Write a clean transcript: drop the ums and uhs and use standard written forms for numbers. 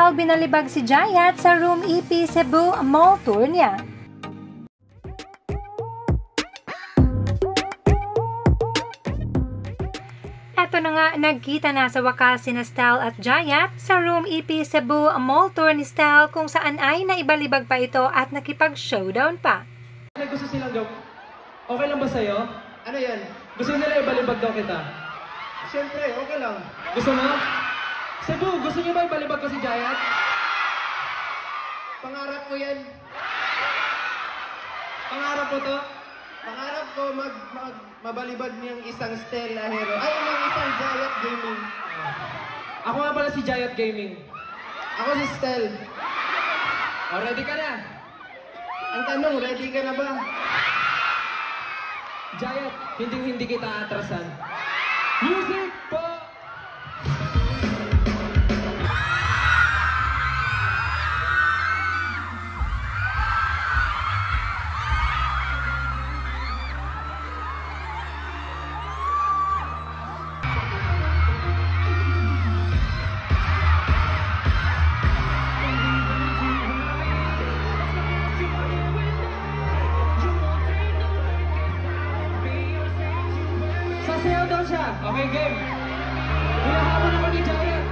Style binalibag si Jayat sa Room EP Cebu Mall Tour niya. Eto na nga, nagkita na sa wakas sina Style at Jayat sa Room EP Cebu Mall Tour ni Style kung saan ay naibalibag pa ito at nakipag-showdown pa. Gusto silang gawin. Okay lang ba sa'yo? Ano yan? Gusto nila ibalibag daw kita? Siyempre, okay lang. Gusto mo? Cebu, gusto niyo ba ibalibag ko si Jayat? Pangarap ko yan. Pangarap ko to? Pangarap ko mabalibag niyang isang Stella Hero. Ay, ng isang Jayat Gaming. Ako nga pala si Jayat Gaming. Ako si Stel. O, ready ka na? Ang tanong, ready ka na ba? Jayat, hindi kita atrasan. Music po! Sasayaw daw siya. Okay, game. Hinahabol ako ni Jayat.